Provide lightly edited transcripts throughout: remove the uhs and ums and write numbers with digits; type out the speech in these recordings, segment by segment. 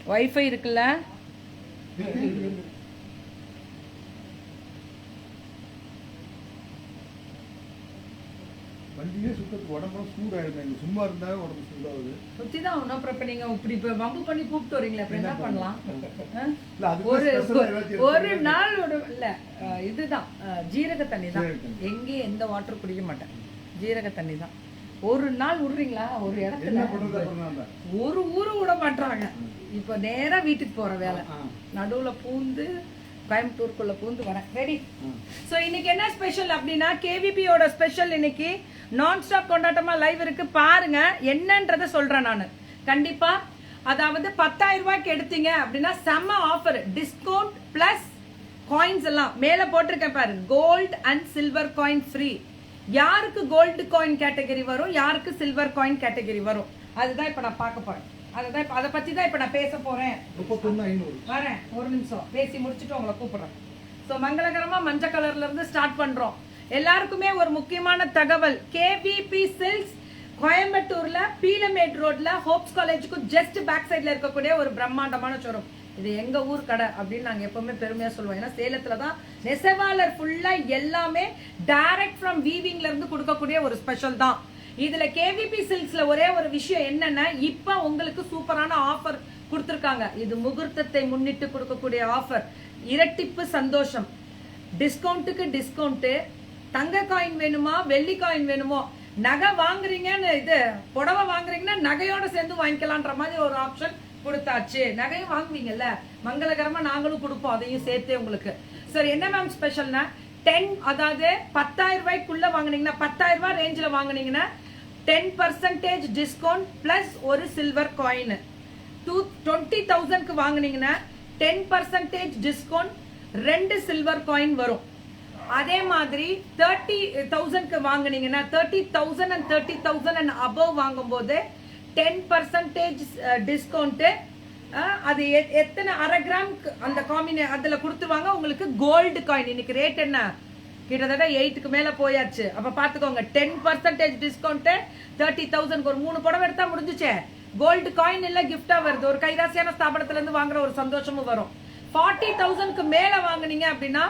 Wifi இருக்குல்ல, வண்டியே சுத்தத்துக்கு உடம்புல சூடாயிடுங்க. சும்மா இருந்தாவே உடம்பு சூடாகுது. சுத்தி தான் ஒன்றும் அப்புறம் இப்போ நீங்கள் இப்படி இப்போ வம்பு பண்ணி கூப்பிட்டு வரீங்களா, அப்புறம் என்ன பண்ணலாம்? ஒரு நாள் ஒரு இல்லை, இதுதான் ஜீரக தண்ணி தான். எங்கேயும் எந்த வாட்டர் குடிக்க மாட்டேன், ஜீரக தண்ணி தான். ஒரு நாள் விடுறீங்களா ஒரு இடத்துல, ஒரு ஊரு விட மாட்டாங்க. இப்போ நேராக வீட்டுக்கு போகிற வேலை, நடுவில் பூந்து கோயம்புத்தூருக்குள்ள பூந்து வரேன். ரெடி? ஸோ இன்னைக்கு என்ன ஸ்பெஷல் அப்படின்னா, கேவிபியோட ஸ்பெஷல் இன்னைக்கு நான் ஸ்டாப் கொண்டாட்டமா லைவ் இருக்கு, பாருங்க. என்னன்றதை சொல்றேன் நான் கண்டிப்பா. அதாவது 10,000 ரூபாய்க்கு எடுத்தீங்க அப்படின்னா செம்ம ஆஃபர், டிஸ்கவுண்ட் பிளஸ் காயின்ஸ் எல்லாம் மேல போட்டிருக்கேன் பாரு. Gold and silver coin free. யாருக்கு கோல்டு காயின் கேட்டகரி வரும், யாருக்கு சில்வர் காயின் கேட்டகரி வரும், அதுதான் இப்ப நான் பார்க்க போறேன். அதுதான் அதை பத்தி தான் இப்ப நான் பேச போறேன். வரேன், ஒரு நிமிஷம் பேசி முடிச்சுட்டு உங்களை கூப்பிடுறேன். ஸோ மங்களகரமா மஞ்சள் கலர்ல இருந்து ஸ்டார்ட் பண்றோம். எல்லாருக்குமே ஒரு முக்கியமான தகவல், கேவிபி சில்க்ஸ் கோயம்புத்தூர்ல பீலமேட் ரோட்ல ஹோப்ஸ் காலேஜுக்கு ஜஸ்ட் பேக் சைட்ல இருக்கக்கூடிய ஒரு பிரம்மாண்டமான ஷோரூம். இது எங்க ஊர் கடை அப்படின்னு நாங்க எப்பவுமே பெருமையா சொல்லுவோம். ஏன்னா சேலத்துல தான் நெசவாளர் ஃபுல்லா எல்லாமே டைரக்ட் ஃப்ரம் வீவிங்ல இருந்து கொடுக்கக்கூடிய ஒரு ஸ்பெஷல் தான். இதுல கேவிபி சில்க்ஸ்ல ஒரே ஒரு விஷயம் என்னன்னா, இப்ப உங்களுக்கு சூப்பரான ஆஃபர் கொடுத்திருக்காங்க. இது முகூர்த்தத்தை முன்னிட்டு கொடுக்கக்கூடிய ஆஃபர், இரட்டிப்பு சந்தோஷம். டிஸ்கவுண்ட்டுக்கு டிஸ்கவுண்ட். தங்க காயின் வேணுமா, வெள்ளி காயின் வேணுமோ, நகை வாங்குறீங்கன்னு, இது புடவை வாங்குறீங்கன்னா நகையோட சேர்ந்து வாங்கிக்கலான்ற மாதிரி ஒரு ஆப்ஷன் கொடுத்தாச்சு. நகையும் வாங்குவீங்கல்ல, மங்களகரமா நாங்களும் கொடுப்போம், அதையும் சேர்த்தே உங்களுக்கு. சரி, என்ன மேம் ஸ்பெஷல்னா 10, அதாவது 10,000 ரூபாய்க்குள்ள வாங்குனீங்கன்னா, 10,000 ரூபாய் ரேஞ்சில் வாங்குனீங்கன்னா 10% டிஸ்கவுண்ட் பிளஸ் ஒரு சில்வர் காயின். 20,000க்கு வாங்குனீங்கன்னா 10% டிஸ்கவுண்ட், 2 சில்வர் காயின் வரும். அதே மாதிரி 30,000க்கு வாங்குனீங்கன்னா 30,000 and 30,000 and above வாங்கும்போது 10% டிஸ்கவுண்ட். அது எத்தனை அரை கிராம் அந்த அதுல கொடுத்துருவாங்க உங்களுக்கு கோல்டு காயின். இன்னைக்கு ரேட் என்ன, கிட்டத்தட்ட 8க்கு மேல போயாச்சு. அப்ப பாத்துக்கோங்க, 10% டிஸ்கவுண்ட். 30,000க்கு ஒரு 3 புடவை எடுத்தா முடிஞ்சுச்சே. கோல்டு காயின் இல்ல கிஃப்டா வருது, ஒரு கைராசியான ஸ்தாபனத்துல இருந்து வாங்குற ஒரு சந்தோஷமும் வரும். 40,000க்கு மேல வாங்குனீங்க அப்படின்னா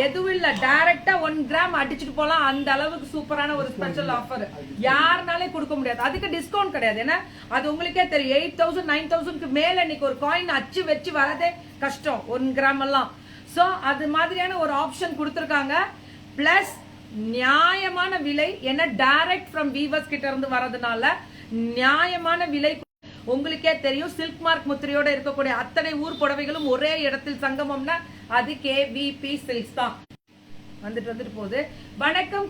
எதுவும் இல்ல, டைரக்டா 1 கிராம் அடிச்சுட்டு போலாம். அந்த அளவுக்கு சூப்பரான ஒரு ஸ்பெஷல் ஆஃபர் யாருனாலே கொடுக்க முடியாது. அதுக்கு டிஸ்கவுண்ட் கிடையாது. ஏன்னா அது உங்களுக்கே தெரியும், 8,000 9,000க்கு மேல இன்னைக்கு ஒரு காயின் அச்சு வச்சு வரதே கஷ்டம், 1 கிராம் எல்லாம். சோ அது மாதிரியான ஒரு ஆப்ஷன் கொடுத்திருக்காங்க. பிளஸ் நியாயமான விலை, ஏன்னா டைரக்ட் ஃப்ரம் வீவர்ஸ் கிட்ட இருந்து வரதுனால நியாயமான விலை. உங்களுக்கே தெரியும், சில்க் மார்க் முத்திரையோட இருக்கக்கூடிய அத்தனை ஊர் புடவைகளும் ஒரே இடத்தில் சங்கமம்னா அது கேவிபி சில்க்ஸ் தான். வந்துட்டு போகுது. வணக்கம்,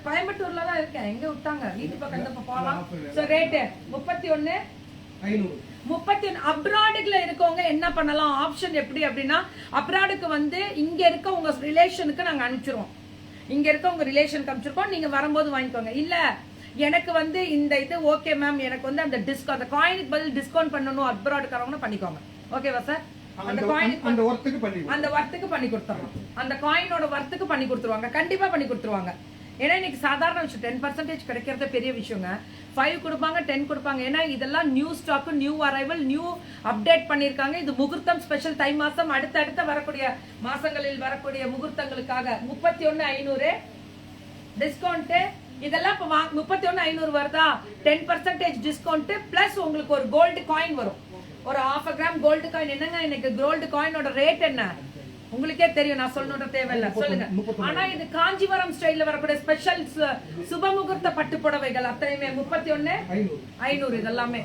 கோயம்புத்தூர்ல தான் இருக்கேன். எங்க விட்டாங்க, வீட்டு பக்கம் போகலாம். So rate 31,500. அப்ராடுல இருக்கவங்க என்ன பண்ணலாம், ஆப்ஷன் எப்படி அப்படின்னா, அப்ராடுக்கு வந்து இங்க இருக்க உங்க ரிலேஷனுக்கு நாங்க அனுப்பிச்சிருவோம். இங்க இருக்க உங்க ரிலேஷனுக்கு அனுப்பிச்சிருக்கோம், நீங்க வரும்போது வாங்கிக்கோங்க. இல்ல எனக்கு வந்து இந்த இது ஓகே மேம், எனக்கு வந்து அந்த டிஸ்கவுண்ட், அந்த காயினுக்கு பதில் டிஸ்கவுண்ட் பண்ணணும் அப்ராடுக்காரவங்க பண்ணிக்கோங்க. ஓகேவா சார்? அந்த காயினுக்கு அந்த வர்த்துக்கு பண்ணி கொடுத்துறோம். அந்த காயினோட வர்த்துக்கு பண்ணி கொடுத்துருவாங்க, கண்டிப்பா பண்ணி கொடுத்துருவாங்க. ஏன்னா இன்னைக்கு சாதாரண விஷயம் 10% கிடைக்கிறது பெரிய விஷயங்க. 5 கொடுப்பாங்க, 10 கொடுப்பாங்க. ஏன்னா இதெல்லாம் new stock, new arrival, new update பண்ணிருக்காங்க. இது முகூர்த்தம் ஸ்பெஷல், தை மாசம் அடுத்த வரக்கூடிய மாசங்களில் வரக்கூடிய முகூர்த்தங்களுக்காக 31,500 டிஸ்கவுண்ட். இதெல்லாம் இப்ப 31,500 வருதா, 10% டிஸ்கவுண்ட் பிளஸ் உங்களுக்கு ஒரு கோல்டு காயின் வரும், ஒரு 1/2 கிராம் கோல்டு காயின். என்னங்க இன்னைக்கு கோல்டு காயினோட ரேட் என்ன உங்களுக்கே தெரியும், நான் சொல்லணுன்ற தேவையில்லை, சொல்லுங்க. ஆனா இது காஞ்சிபுரம் ஸ்டைல்ல வரக்கூடிய ஸ்பெஷல் சுபமுகூர்த்த பட்டு புடவைகள் அத்தனையுமே 31,500. இதெல்லாமே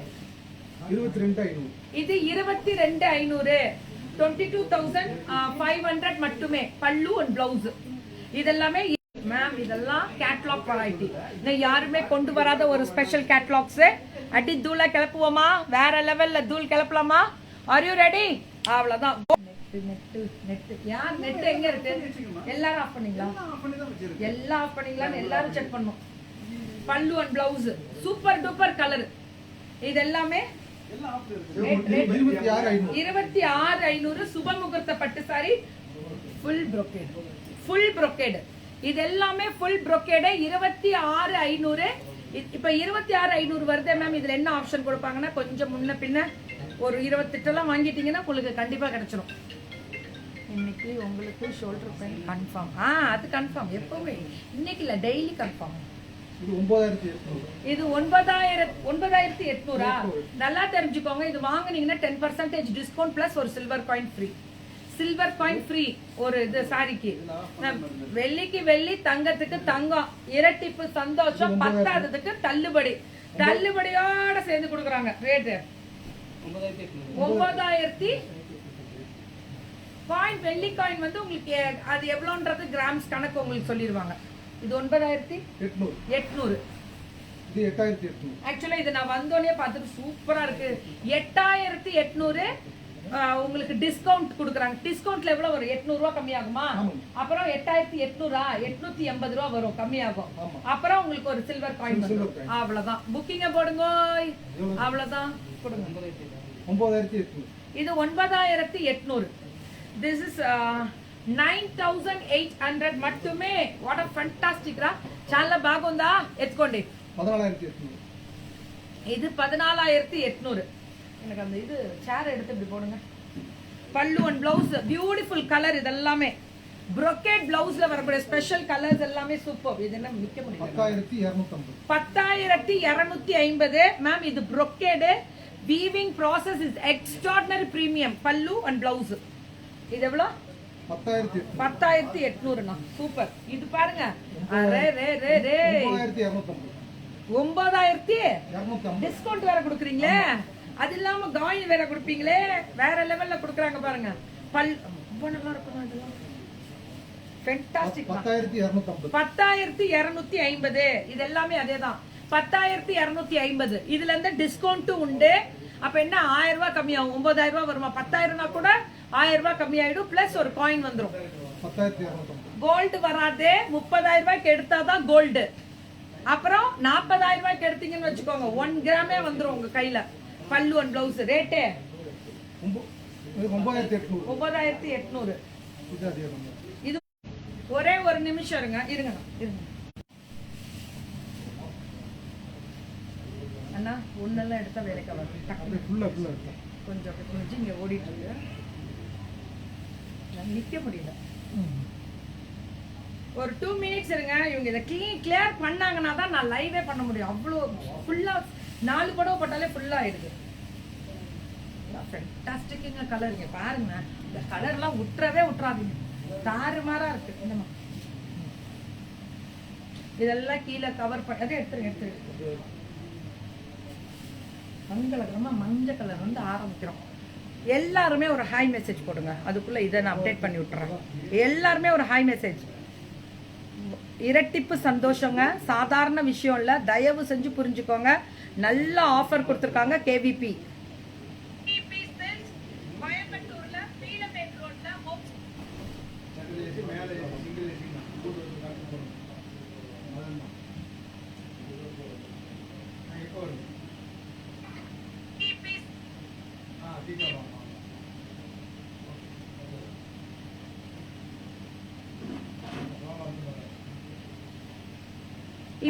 22,500. இது 22,500, 22,500 மட்டுமே. பல்லு அண்ட் பிளவுஸ் இதெல்லாமே மேம், இதெல்லாம் கேட்லாக் வெரைட்டி. யாருமே கொண்டு வராத ஒரு ஸ்பெஷல் கேட்லாக்ஸ். அடி தூளா கிளப்புவோமா, வேற லெவல்ல தூள் கிளப்பலாமா? Are you ready? அவ்வளவுதான். நெட் யார் நெட் எங்க இருக்கு? எல்லாரும் ஆஃப் பண்ணீங்களா? எல்லாம் ஆஃப் பண்ணீங்களான்னு எல்லாரும் செக் பண்ணணும். பல்லு and blouse super duper colour. இது எல்லாமே 26,500 சுபமுகூர்த்த பட்டு சாரி, ஃபுல் brocade. இது எல்லாமே ஃபுல் brocade 26,500. இப்ப 26,500 வருது மேம். இதுல என்ன ஆப்ஷன் கொடுப்பாங்கன்னா கொஞ்சம் முன்ன பின்ன ஒரு 28 எல்லாம் வாங்கிட்டீங்கன்னா உங்களுக்கு கண்டிப்பா கிடைச்சிடும். இன்னைக்கு உங்களுக்கு ஷோல்டர் பெயின் கன்ஃபார்ம். அது கன்ஃபார்ம் எப்பவுமே, இன்னைக்கு இல்ல டெய்லி கன்ஃபார்ம். இது 9,800. இது 9,800. நல்லா தெரிஞ்சுக்கோங்க. இது வாங்குனீங்கன்னா 10% டிஸ்கவுண்ட் பிளஸ் ஒரு silver coin free. Silver coin free ஒரு இது சாரிக்கு. வெள்ளிக்கு வெள்ளி, தங்கத்துக்கு தங்கம், இரட்டிப்பு சந்தோஷம், பத்தாததுக்கு தள்ளுபடி. தள்ளுபடியோட சேர்ந்து கொடுக்குறாங்க. ரேட்டு 9,000. காயின் வெள்ளி காயின் வந்து உங்களுக்கு அது எவ்வளோன்றது கிராம்ஸ் கணக்கு உங்களுக்கு சொல்லிடுவாங்க. இது 9,800. இது 8,800. ஆக்சுவலா இது நான் வந்தோடனே பார்த்துட்டு சூப்பரா இருக்கு. 8,800 உங்களுக்கு டிஸ்கவுண்ட் கொடுக்குறாங்க. டிஸ்கவுண்ட்ல எவ்வளவு வரும்? 800 ரூபாய் கம்மியாகுமா? அப்புறம் 8,800 880 ரூபாய் வரும், கம்மியாகும். அப்புறம் உங்களுக்கு ஒரு சில்வர் காயின் வரும். அவ்வளவுதான். புக்கிங்க போடுங்க. அவ்வளவுதான். கொடுங்க. 9,800. இது 9,800. This is 9,800 மட்டுமே. What a fantastic ரா. చాలా బాగుందా? ఎత్తుకోండి. 14,800. இது 14,800. எனக்கு அந்த இது சேர் எடுத்து இப்படி போடுங்க. பல்லு அண்ட் பிளவுஸ் பியூட்டிஃபுல் கலர். இதெல்லாமே brocade பிளவுஸ்ல வரக்கூடிய ஸ்பெஷல் கலர்ஸ் எல்லாமே சூப்பர். இது என்ன நிக்க முடியல. 10,250. 10,250 மேம். இது brocade weaving process is extraordinary premium. பல்லு அண்ட் பிளவுஸ் இது எவ்வளவு? 10,800. சூப்பர். இது பாருங்க. அரே ரே ரே ரே 9,250 டிஸ்கவுண்ட் வேற கொடுக்குறீங்களே. அது இல்லாம காயின் வேற கொடுப்பீங்களே. வேற லெவல்ல கொடுக்குறாங்க பாருங்க. ரொம்ப நல்லா இருக்கும். இதெல்லாம் ஃபேண்டாஸ்டிக். 10,250. இது எல்லாமே அதேதான். 10,250. இதுல இருந்து டிஸ்கவுண்ட் உண்டு. அப்ப என்ன 1000 ரூபாய் கம்மியாகும். 9,000 ரூபாய் வருமா? 10,000 கூட 1000 ரூபாய் கம்மியாயிடும். பிளஸ் ஒரு காயின் வந்துடும். 10,250. கோல்டு வராது. 30,000 ரூபாய்க்கு எடுத்தாதான் கோல்டு. அப்புறம் 40,000 ரூபாய்க்கு எடுத்தீங்கன்னு வச்சுக்கோங்க 1 கிராமே வந்துடும் உங்க கையில. பல்லு அண்ட் பிளவுஸ் ரேட்டு 9,800. இது ஒரே ஒரு நிமிஷம் இருங்க. இருங்க அண்ணா. ஒன்னெல்லாம் எடுத்தா வேலைக்கு வரும். கொஞ்சம் இங்க ஓடிட்டு இருக்கு. நிக்க முடியல. ஒரு 2 மினிட்ஸ் இருங்க. இவங்க இதை கிளியர் பண்ணாங்கன்னா தான் நான் லைவே பண்ண முடியும். அவ்வளோ ஃபுல்லா 4 படம் போட்டாலே ஃபுல்லா ஆயிடுது. ஃபேண்டாஸ்டிக்குங்க கலர். இங்க பாருங்க. இந்த கலர்லாம் விட்டுறாதீங்க. தாறுமாறா இருக்கு. என்னமா இதெல்லாம் கீழே கவர் பண்ணி அதை எடுத்துருங்க. மஞ்சள் கலர் வந்து ஆரம்பிக்கிறோம். எல்லாருமே ஒரு ஹாய் மெசேஜ் போடுங்க. அதுக்குள்ள இதை நான் அப்டேட் பண்ணி விட்டுறேன். எல்லாருமே ஒரு ஹாய் மெசேஜ். இரட்டிப்பு சந்தோஷங்க. சாதாரண விஷயம் இல்ல. தயவு செஞ்சு புரிஞ்சுக்கோங்க. நல்ல ஆஃபர் கொடுத்துருக்காங்க கேவிபி.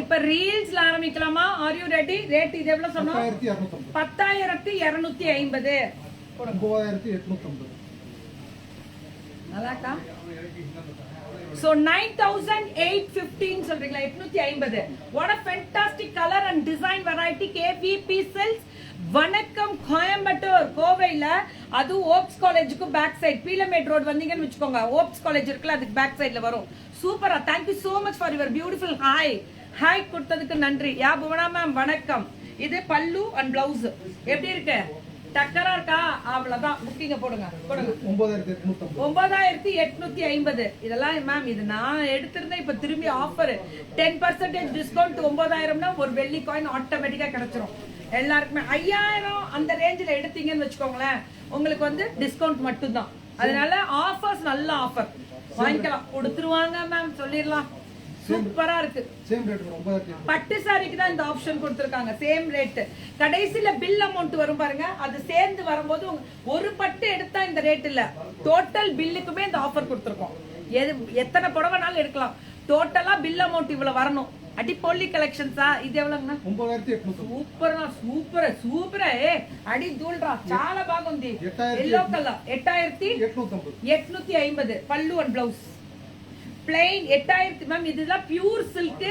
இப்ப ரீல்ஸ்ல ஆரம்பிக்கலாமா? R you ready? ரேட் இது எவ்வளவு சொன்னோம்? 10,250. 9,850. நல்லாக்கா? So 9,815 சொல்றீங்களா? 850. What a fantastic color and design variety. KVP Silks. வணக்கம் கோயம்புத்தூர். கோவையில அது ஓப்ஸ் காலேஜுக்கு பேக் சைடு பீலமேட் ரோட் வந்தீங்கன்னு வச்சுக்கோங்க. ஓப்ஸ் காலேஜ் இருக்குல்ல, அதுக்கு பேக் சைடுல வரும். சூப்பரா. Thank you so much for your beautiful hi. Hi கொடுத்ததுக்கு நன்றி. யா புவனா மேம் வணக்கம். இது பல்லு அண்ட் பிளவுஸ் எப்படி இருக்கு? டக்கரா இருக்கா? அவ்வளவுதான். புக்கிங்க போடுங்க. 9,850. இதெல்லாம் மேம் இது நான் எடுத்திருந்தேன். இப்ப திரும்பி ஆஃபர் 10% டிஸ்கவுண்ட் 9,000னா ஒரு வெள்ளி காயின் ஆட்டோமேட்டிக்கா கிடைச்சிரும் எல்லாருக்குமே. 5,000 அந்த ரேஞ்சில் எடுத்தீங்கன்னு வச்சுக்கோங்களேன், உங்களுக்கு வந்து டிஸ்கவுண்ட் மட்டும்தான். அதனால ஆஃபர்ஸ் நல்ல ஆஃபர் வாங்கிக்கலாம். கொடுத்துருவாங்க மேம், சொல்லிடலாம். சூப்பரா இருக்கு. Same rate 9,000. பட்டு சாரிக்கு தான் இந்த ஆப்ஷன் கொடுத்திருக்காங்க. Same rate. கடைசில பில் அமௌண்ட் வரும் பாருங்க, அது சேர்ந்து வரும்போது ஒரு பட்டு எடுத்தா இந்த ரேட் இல்ல, டோட்டல் பில்லுக்குமே இந்த ஆஃபர் கொடுத்திருக்கோம். எத்தனை புடவைனாலும் எடுக்கலாம். டோட்டலா பில் அமௌண்ட் இவ்வளவு வரணும். அடி பொல்லி கலெக்ஷன்ஸா இது எவ்வளவுங்கண்ணா? 9800. సూపర్ సూపర్ సూపర్ అడి దూల్రా చాలా బాగుంది. ఎల్లో కలర్ 8850 పళ్ళు అండ్ బ్లౌజ్ ప్లెయిన్ 8000 மேம். இதுதான் pure silk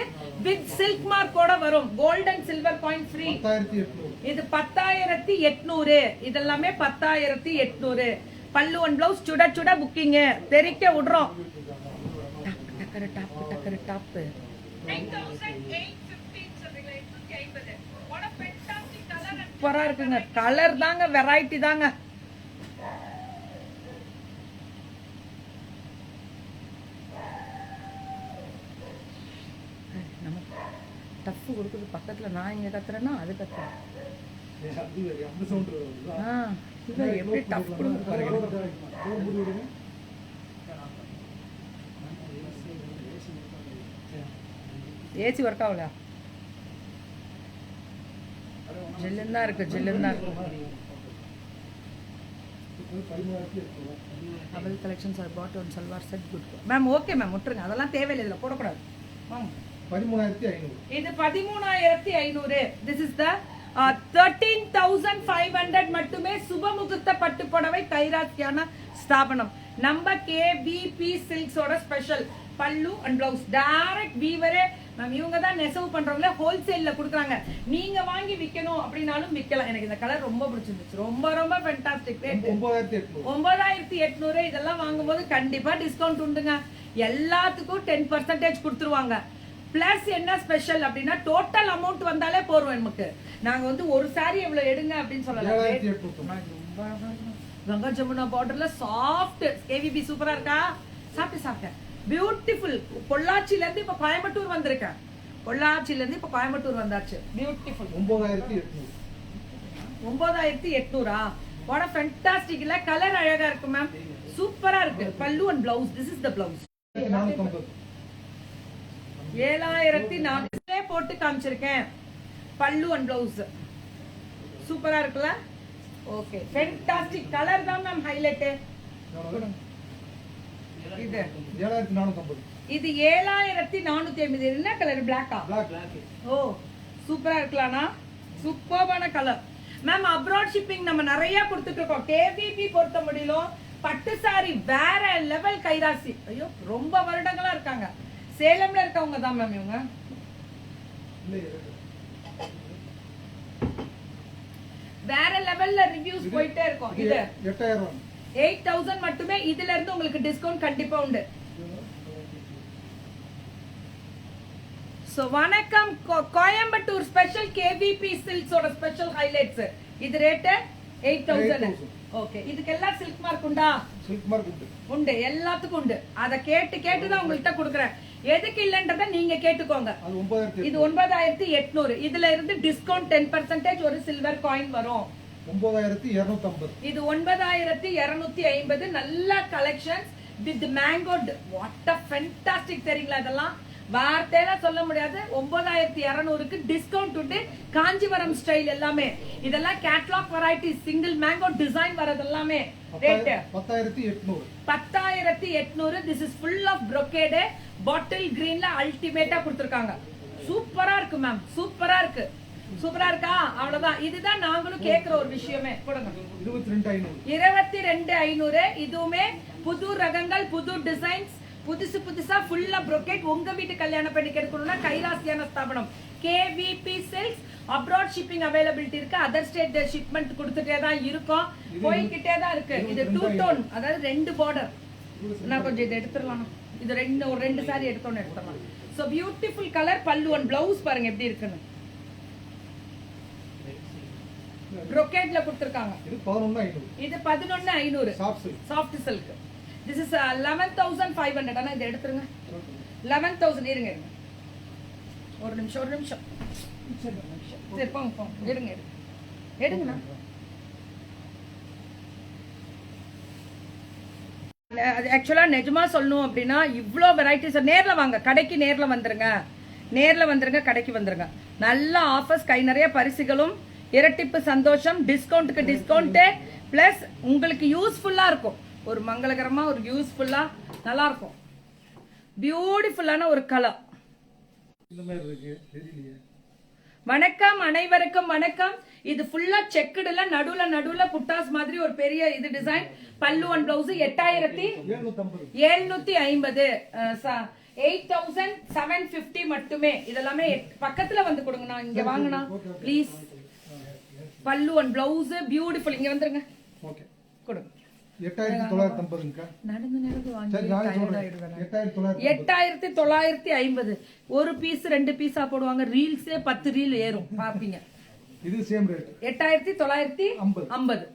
with silk mark கூட வரும். Gold and silver coin free. 10800. இது 10800. இதெல்லாமே 10800. பல்லு அண்ட் பிளவுஸ் சுட சுட புக்கிங் தெரிக்க விடுறோம். டக்கர top டக்கர top 9850 what a fantastic color. சூப்பரா இருக்குங்க. கலர் தாங்க, வெரைட்டி தாங்க. நம்ம டஃப் கொடுக்குது பக்கத்துல நான் இங்க கத்துறேன்னா அது கத்துறேன். அந்த சவுண்ட் இது எப்படி டஃப் கொடுக்குது பாருங்க. ஏசி ஒர்க் ஆகல. ஜில்லுன்னு தான் இருக்கு, ஜில்லுன்னு தான் இருக்கு. அவல் collections are but one salwar set good ma'am. Okay ma'am, விட்டுருங்க, அதெல்லாம் தேவையில்லை, இதில் போடக்கூடாது. வாங்க 13500. இது 13500. திஸ் இஸ் த 13500 மட்டுமே. சுபமுகூர்த்த பட்டு புடவை கைராசியான ஸ்தாபனம். நம்ம கேபிபி சில்க்ஸோட ஸ்பெஷல் பல்லு அண்ட் பிளவுஸ் டைரக்ட் வீவரே மேம். இவங்க தான் நெசவு பண்றவங்கள ஹோல்சேல்ல கொடுக்குறாங்க. நீங்க வாங்கி விற்கணும் அப்படின்னாலும் விற்கலாம். எனக்கு இந்த கலர் ரொம்ப பிடிச்சிருந்துச்சு. ரொம்ப ரொம்ப ஃபேண்டாஸ்டிக். ரேட் 9800. இதெல்லாம் வாங்கும்போது கண்டிப்பா டிஸ்கவுண்ட் உண்டுங்க. எல்லாத்துக்கும் 10% கொடுத்துருவாங்க. பிளஸ் என்ன ஸ்பெஷல் அப்படின்னா டோட்டல் அமௌண்ட் வந்தாலே போறோம் நமக்கு. நாங்க வந்து ஒரு சாரி எவ்வளவு எடுங்க அப்படின்னு சொல்லலாம். கங்கா ஜமுனா பார்டர்ல சாஃப்ட் கேவிபி சூப்பரா இருக்கா? சாப்பிட்டு சாப்பிட்டேன். பியூட்டிஃபுல். பொள்ளாச்சில இருந்து இப்ப கோயம்புத்தூர் வந்திருக்கேன். பொள்ளாச்சில இருந்து இப்ப கோயம்புத்தூர் வந்தாச்சு. பியூட்டிஃபுல். 9800. What a fantastic. இல்ல கலர் அழகா இருக்கு மேம். சூப்பரா இருக்கு. பல்லு and blouse. This is the blouse. 7400 போட்டு காமிச்சிருக்கேன். பல்லு அண்ட் பிளவுஸ் சூப்பரா இருக்குல்ல? Okay, fantastic. கலர் தான் மேம் ஹைலைட். இது 7450. இது 7450. என்ன கலர்? பிளாக்கா? ஓ சூப்பரா இருக்கலாம்னா. சூப்பரான கலர் மேம். அப்ராட் ஷிப்பிங் நம்ம நிறைய கொடுத்துட்டு இருக்கோம். கேபிபி பொறுத்த முடியல பட்டு சாரி வேற லெவல் கைராசி. ஐயோ ரொம்ப வருடங்களா இருக்காங்க. சேலம்ல இருக்கவங்க தான் மேம் இவங்க. வேற லெவல்ல ரிவ்யூஸ் போயிட்டே இருக்கும். இது 8000 மட்டுமே. இதுல இருந்து உங்களுக்கு டிஸ்கவுண்ட் கண்டிப்பா உண்டு. சோ வணக்கம் கோயம்புத்தூர் ஸ்பெஷல் கேவிபி சில்க்ஸோட ஸ்பெஷல் ஹைலைட்ஸ். இது ரேட் 8000. ஓகே, இதுக்கெல்லாம் சில்க் மார்க் உண்டா? சில்க் மார்க் உண்டு. உண்டு, எல்லாத்துக்கும் உண்டு. அத கேட்டு கேட்டு தான் உங்கள்கிட்ட கொடுக்குறேன். எதுக்கு இல்லன்றத நீங்க கேட்டுக்கோங்க. இது 9800. இதுல இருந்து டிஸ்கவுண்ட் 10% ஒரு சில்வர் காயின் வரும். 9250. இது 9250. நல்ல collections with mango. What a fantastic. தெரியுங்களா? இதெல்லாம் வார்த்தையில சொல்ல முடியாது. 9200க்கு டிஸ்கவுண்ட் உண்டு. காஞ்சிபுரம் ஸ்டைல் எல்லாமே. இதெல்லாம் catalogue variety single mango design வரது எல்லாமே. Rate 10800. This is full of brocade. Bottle கிரீன்ல அல்டிமேட்டா கொடுத்திருக்காங்க. சூப்பரா இருக்கு மேம். சூப்பரா இருக்கு. சூப்பரா இருக்கா? அவ்வளவுதான். இதுதான் நாங்களும் கேக்குற ஒரு விஷயமே. கொடுங்க 22500. இதுவுமே புது ரகங்கள், புது டிசைன்ஸ், புதுசு புதுசா ஃபுல்லா brocade. உங்க வீட்டு கல்யாண பெண்ணுக்கு எடுக்கணும்னா கைராசியான ஸ்தாபனம் KVP silks. Abroad shipping availability இருக்கு. அதர் ஸ்டேட் ஷிப்மெண்ட் கொடுத்துட்டே தான் இருக்கும். போய்கிட்டே தான் இருக்கு. இது 2 டோன், அதாவது 2 பார்டர். நான் கொஞ்சம் இதை எடுத்துடலாம். இது ஒரு 2 சாரி எடுத்தோன்னு எடுத்துடலாம். So beautiful colour. பல்லு அண்ட் பிளவுஸ் பாருங்க எப்படி இருக்குன்னு. brocade ல கொடுத்திருக்காங்க. இது 11500. Soft silk. This is 11500. ஆனா இதை எடுத்துருங்க. 11000. இருங்க ஒரு நிமிஷம். சரி போங்க. எடுங்கண்ணா. ஆக்சுவலா நிஜமா சொல்லணும் அப்படின்னா இவ்வளோ வெரைட்டிஸ். நேர்ல வாங்க, கடைக்கு நேர்ல வந்துருங்க. கடைக்கு வந்துருங்க. நல்ல ஆஃபர்ஸ், கை நிறைய பரிசுகளும், இரட்டிப்பு சந்தோஷம், டிஸ்கவுண்ட்டுக்கு டிஸ்கவுண்ட், பிளஸ் உங்களுக்கு யூஸ்ஃபுல்லா இருக்கும். ஒரு மங்களகரமா, ஒரு யூஸ்ஃபுல்லா நல்லா இருக்கும். பியூட்டிஃபுல்லான ஒரு கலர். இந்த மாதிரி இருக்கு தெரியலையே. வணக்கம் அனைவருக்கும் வணக்கம். இது ஃபுல்லா செக்குடுல நடுவுல புட்டாஸ் மாதிரி ஒரு பெரிய இது டிசைன். பல்லு அண்ட் பிளவுஸ் 8750 8750 மட்டுமே. இதெல்லாமே பக்கத்துல வந்து கொடுங்க. நான் இங்க வாங்கினா ப்ளீஸ். பல்லு அண்ட் பிளவுஸ் பியூட்டிஃபுல். இங்க வந்துருங்க. ஓகே கொடுங்க. 8950 நடந்து வாங்கி 8950 ஒரு பீஸ் 2 பீஸா போடுவாங்க. ரீல்ஸே 10 ரீல் ஏறும் பாப்பீங்க. இது சேம் ரேட் 8950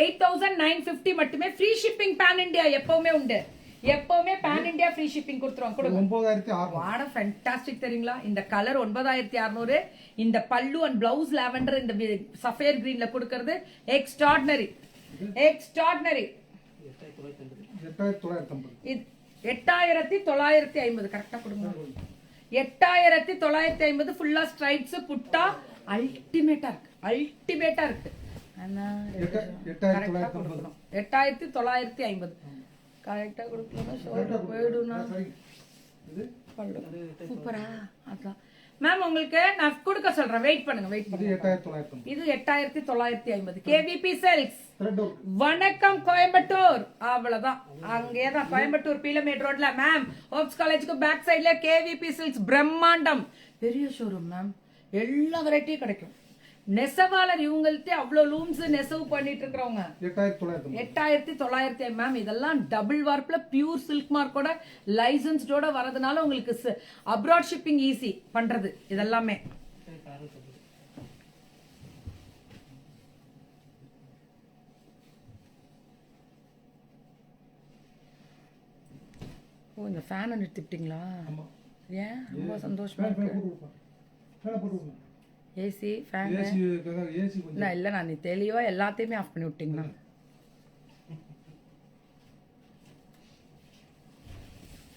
8950 மட்டுமே. ஃப்ரீ ஷிப்பிங் பேன் இந்தியா எப்பவுமே உண்டு. எப்பவுமே பேன் இந்தியா ஃப்ரீ ஷிப்பிங் கொடுத்துருவாங்க. கொடுங்க. 9600. வாட ஃபேண்டாஸ்டிக் தெரியுங்களா? இந்த கலர் 9600. இந்த பல்லு அண்ட் பிளவுஸ் லாவெண்டர் இந்த சஃபேர் கிரீன்ல கொடுக்கிறது எக்ஸ்ட்ராடினரி. 8950 கரெக்டா கொடுங்க. 8950 ஃபுல்லா ஸ்ட்ரைப்ஸ் புட்டா அல்டிமேட்டா இருக்கு. 8950 கரெக்டா கொடுக்கணும். போயிடுனா சூப்பரா. அதான் மேம் உங்களுக்கு நான் கொடுக்க சொல்றேன். வெயிட் பண்ணுங்க. இது 8950 கேவிபி செல்ஸ். வணக்கம் கோயம்புத்தூர். அவ்வளவுதான். அங்கேதான் கோயம்புத்தூர் பீலமேட் ரோட்ல மேம் ஓப்ஸ் காலேஜுக்கு பேக் சைட்ல கேவிபி சில்க்ஸ் பிரம்மாண்டம் பெரிய ஷோரூம் மேம். எல்லா வெரைட்டியும் கிடைக்கும். நெசவாளர் இவங்கள்ட்ட அவ்வளவு லூம்ஸ் நெசவு பண்ணிட்டு இருக்கிறவங்க. 8950 மேம். இதெல்லாம் டபுள் வார்ப்ல பியூர் சில்க் மார்க்கோட லைசன்ஸ்டோட வரதுனால உங்களுக்கு அப்ராட் ஷிப்பிங் ஈஸி பண்றது. இதெல்லாமே இந்த ஃபேனை நிறுத்திட்டீங்களா? ஏன் ரொம்ப சந்தோஷமா இருக்கு. ஏசி ஃபேன் இல்ல நான் தெளிவா எல்லாத்தையுமே ஆஃப் பண்ணி விட்டீங்களா?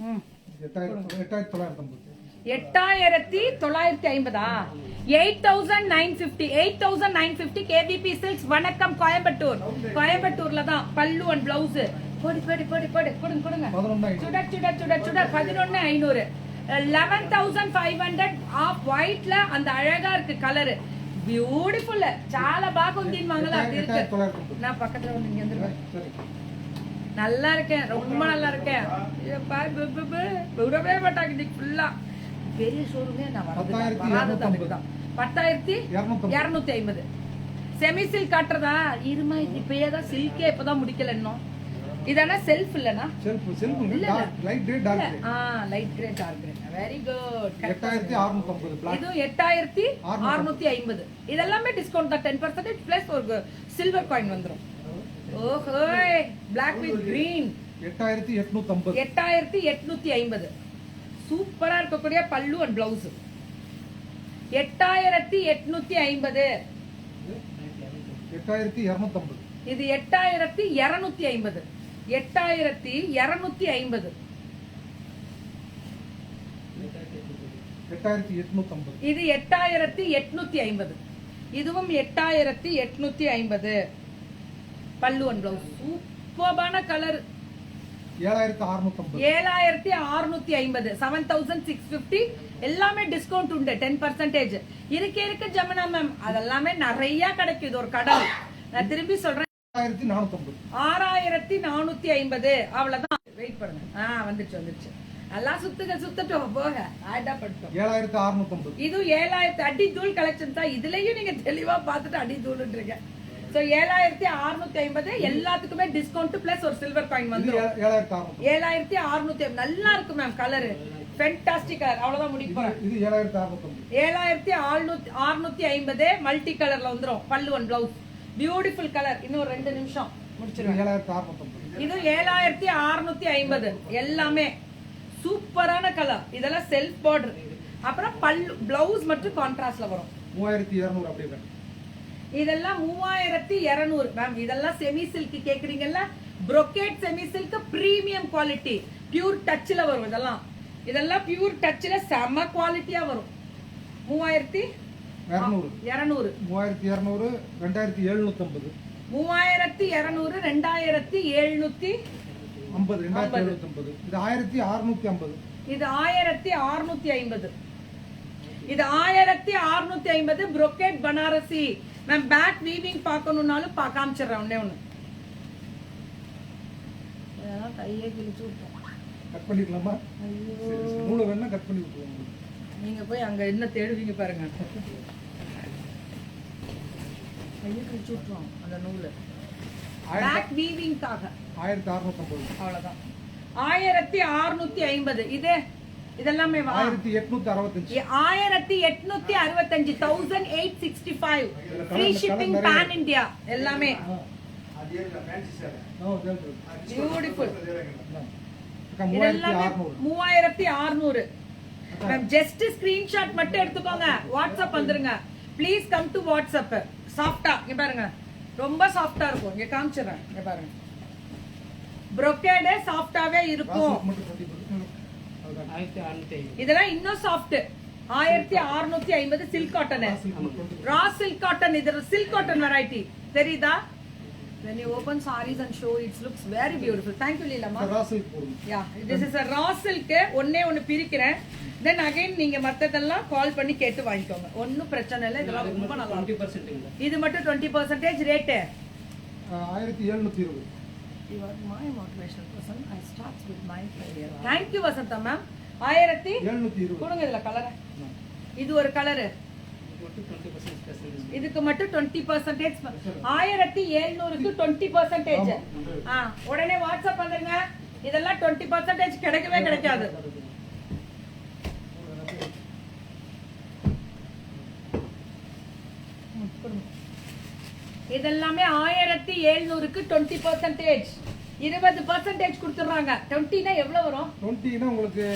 ம் 8950 கேபிபி சில்க்ஸ். வணக்கம் கோயம்புத்தூர். கோயம்புத்தூர்ல தான் பல்லு அண்ட் பிளவுஸ். போடி கொடுங்க. சுட 11500 11,500 ஆஃப் ஒயிட்ல அந்த அழகா இருக்கு கலர். பியூட்டிஃபுல். చాలా బాగుంది మంగళ. இருக்கு. நான் பக்கத்துல வந்து இங்க வந்துருவேன். நல்லா இருக்கேன். ரொம்ப நல்லா இருக்கேன். விடவே மாட்டாங்க இன்னைக்கு ஃபுல்லா. பெரிய ஷோரூமே நான் வராது தான். 10250 செமி சில்க் காட்டுறதா? இருமா இப்பயே தான் சில்கே இப்பதான் முடிக்கல இன்னும். இதானா செல்ஃப் இல்லனா? Self light grey dark grey. Light grey dark grey. Very good. 8650 black. இது 8650. இதெல்லாம் டிஸ்கவுண்ட் தான் 10% பிளஸ் ஒரு சில்வர் காயின் வந்துரும். ஓஹோ Black with green. 8850 சூப்பரா இருக்கக்கூடிய பல்லு அண்ட் பிளவுஸ். 8850 8250. இது 8250 8250 8850. இது 8850. இதுவும் 8850 பல்லு அண்ட் பிளவுஸ். சூப்பரான கலர். 7650 7650 எல்லாமே டிஸ்கவுண்ட் உண்டு 10% இருக்க ஜமுனா மேம். அதெல்லாமே நிறைய கிடைக்கும். இது ஒரு கடல். நான் திரும்பி சொல்றேன். 6450 அவ்வளவுதான். வெயிட் பண்ணுங்க. வந்துருச்சு. எல்லாம் சுத்தட்டும் போக. ஆடா பட்டோம். 7650. இது 7000 அடி தூள் கலெக்ஷன் தான். இதுலயும் நீங்க தெளிவா பார்த்துட்டு அடி தூள்ன்றீங்க. சோ 7650 எல்லாத்துக்குமே டிஸ்கவுண்ட் பிளஸ் ஒரு சில்வர் காயின் வந்துரும். 7650 நல்லா இருக்கு மேம் கலர். Fantastic colour. அவ்வளவுதான் முடிக்க போறேன். இது 7650 மல்டி கலர்ல வந்துரும். பல்லு அண்ட் பிளவுஸ் பியூட்டிஃபுல் கலர். இன்னும் 2 நிமிஷம் முடிச்சிருவேன். 7650. இது 7650 எல்லாமே சூப்பரான கலர். இதெல்லாம் செல்ஃப் பார்டர். அப்புறம் பல்லு பிளவுஸ் மட்டும் கான்ட்ராஸ்ட்ல வரும். 3200 அப்படியே. இதெல்லாம் 3200 மேம். இதெல்லாம் செமி சில்க் கேக்குறீங்கல்ல? brocade semi silk premium quality pure டச்ல வரும். இதெல்லாம் பியூர் டச்ல செம குவாலிட்டியா வரும். 3200 3200 2750. 3200 2750. இது 1650. இது 1650. இது 1650 brocade Banarasi. Ma'am back weaving பார்க்கணும்னாலும் காமிச்சிடுறேன் ஒண்ணே ஒண்ணு. இதெல்லாம் கையே கிழிச்சு விட்டோம். கட் பண்ணிக்கலாமா? ஐயோ நூலை வேணா கட் பண்ணி விட்டுருவோம். நீங்க போய் அங்க என்ன தேடுவீங்க பாருங்க. கையை கிழிச்சு விட்டுருவோம் அந்த நூலு. பேக் வீவிங்காக 1650. அவ்வளவுதான். 1650. இதெல்லாமே 1865. 1865. 1865. ஃப்ரீ ஷிப்பிங் பேன் இந்தியா எல்லாமே. பியூட்டிஃபுல். இதெல்லாம் 3600. மேம் ஜஸ்ட் ஸ்கிரீன்ஷாட் மட்டும் எடுத்துக்கோங்க. வாட்ஸ்அப் வந்துருங்க. Please come to WhatsApp. சாஃப்ட்டா இங்க பாருங்க, ரொம்ப சாஃப்ட்டா இருக்கும். இங்க காமிச்சிடுறேன். இங்க பாருங்க, brocade சாஃப்ட்டாவே இருக்கும். இதெல்லாம் இன்னும் soft. 1650 silk cotton, raw silk cotton. இது சில்க் காட்டன் வெரைட்டி தெரியுதா? when you open sarees and show it looks very beautiful. thank you Leelama. raw silk போடுங்க. yeah, this is a raw silk. ஒண்ணே ஒன்னு பிரிக்கிறேன். then again நீங்க மத்ததெல்லாம் கால் பண்ணி கேட்டு வாங்கிக்கோங்க. ஒண்ணும் பிரச்சனை இல்ல. இதெல்லாம் ரொம்ப நல்லா இருக்கு. 20% இது மட்டும் 20% rate 1720. you are my motivational person. I start with my career. thank you Vasantha ma'am. 1720 கொடுங்க. இதுல கலர், இது ஒரு கலர். இதுக்கு மட்டும் 20%. 1700க்கு 20%. உடனே வாட்ஸ்அப் வந்துருங்க. இதெல்லாம் 20% கிடைக்கவே கிடைக்காது. இதெல்லாமே 1700க்கு 20%. 20% கொடுத்துறாங்க. 20னா எவ்வளவு வரும்? 20னா உங்களுக்கு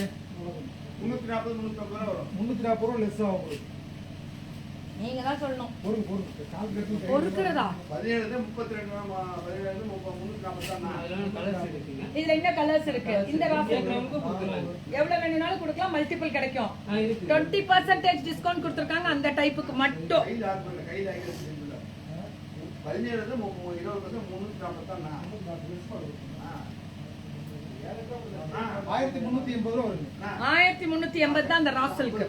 340 350 வரும். 340 ரூபாய் லெஸ் ஆகும் உங்களுக்கு. நீங்க தான் சொல்லணும். பொறுக்குறதா? 17 32 17 340 இதுல என்ன கலர்ஸ் இருக்கு? இந்த ராசி எவ்வளவு வேணும்னாலும் கொடுக்கலாம். மல்டிபிள் கிடைக்கும். 20% டிஸ்கவுண்ட் கொடுத்திருக்காங்க அந்த டைப்புக்கு மட்டும். 17 1380 ரூபாய் வருது. 1380 தான் அந்த ராசலுக்கு.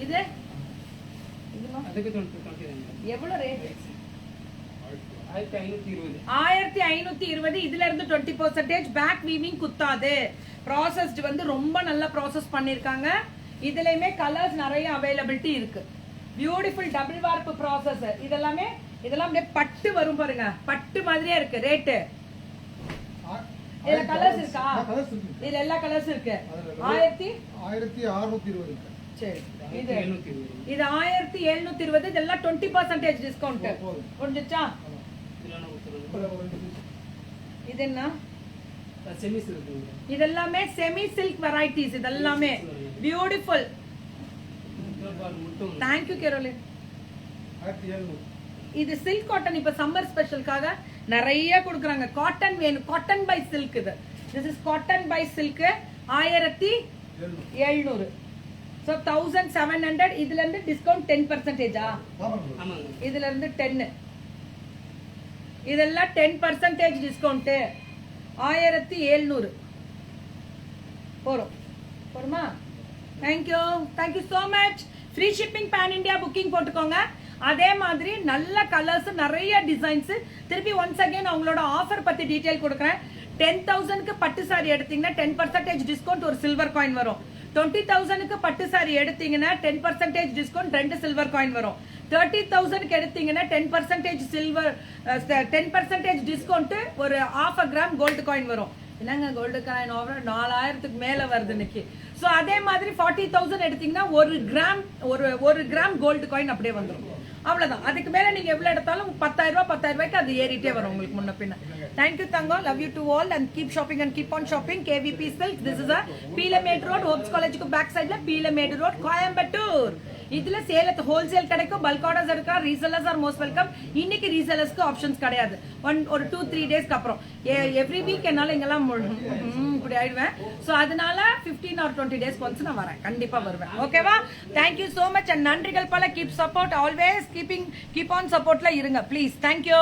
இது எவ்வளவு ரேட்? 1520. இதுல இருந்து 20% பேக் வீவிங் குத்தாது. ப்ராசஸ்ட் வந்து ரொம்ப நல்லா ப்ராசஸ் பண்ணிருக்காங்க. இதுலயுமே கலர்ஸ் நிறைய அவைலபிலிட்டி இருக்கு. Beautiful double warp process. இதெல்லாம் அப்படியே பட்டு வரும் பாருங்க. பட்டு மாதிரியே இருக்கு. ரேட் இதுல கலர்ஸ் இருக்கா? இதுல எல்லா கலர்ஸ் இருக்கு. 1620. சரி, இது 1720. இதெல்லாம் 20% டிஸ்கவுண்ட். புரிஞ்சுச்சா? இது என்ன? இதெல்லாமே செமி சில்க் வெரைட்டிஸ். இதெல்லாமே பியூட்டிஃபுல். thank you Caroline. இது சில்க் காட்டன். இப்ப சம்மர் ஸ்பெஷலுக்காக நிறைய கொடுக்குறாங்க. காட்டன் வேணும். Cotton by silk. இது this is cotton by silk. 1700. so 1700. இதுல இருந்து டிஸ்கவுண்ட் 10%. இதுல இருந்து 10. இதெல்லாம் 10% டிஸ்கவுண்ட். 1700 போறோம். போறோமா? thank you so much. Free shipping pan India booking போட்டுக்கோங்க. அதே மாதிரி நல்ல கலர்ஸ், நிறைய டிசைன்ஸ். திருப்பி ஒன்ஸ் அகைன் அவங்களோட ஆஃபர் பத்தி டீடைல் கொடுக்குறேன். 10,000க்கு பட்டு சாரி எடுத்தீங்கன்னா 10% டிஸ்கவுண்ட், ஒரு சில்வர் காயின் வரும். 20,000க்கு பட்டு சாரி எடுத்தீங்கன்னா 10% டிஸ்கவுண்ட், 2 சில்வர் காயின் வரும். 30,000க்கு எடுத்தீங்கன்னா 10% சில்வர் 10% டிஸ்கவுண்ட், ஒரு 1/2 கிராம் கோல்டு காயின் வரும். என்னங்க கோல்டு காயின் ஓவர் 4000க்கு மேல வருது இன்னைக்கு. சோ அதே மாதிரி 40,000 எடுத்தீங்கன்னா 1 கிராம் கோல்டு காயின் அப்படியே வந்துடும். அவ்வளவுதான். அதுக்கு மேல நீங்க எவ்வளவு எடுத்தாலும் 10,000 ரூபாய்க்கு அது ஏறிட்டே வரும் உங்களுக்கு முன்ன பின்ன. தேங்க்யூ தங்கம். Love you to all and keep shopping and keep on shopping. KVP Silk. This is a Peelamedu road, Hopes காலேஜுக்கு பேக் சைட்ல பீலமேடு ரோட், கோயம்புத்தூர். இதுல சேலத்து ஹோல்சேல் கிடைக்கும். பல்க் ஆர்டர்ஸ் இருக்கா? Resellers are most welcome. இன்னைக்கு ரீசெல்லர்ஸ்க்கு ஆப்ஷன்ஸ் கிடையாது. ஒரு 2-3 டேஸ்க்கு அப்புறம். எவ்ரி வீக் என்னால இங்கெல்லாம் இப்படி ஆயிடுவேன். சோ அதனால 15 or 20 days once நான் வரேன். கண்டிப்பா வருவேன். ஓகேவா? தேங்க்யூ சோ மச் அண்ட் நன்றிகள் பல. Keep support always. Keep on சப்போர்ட்ல இருங்க ப்ளீஸ். தேங்க்யூ.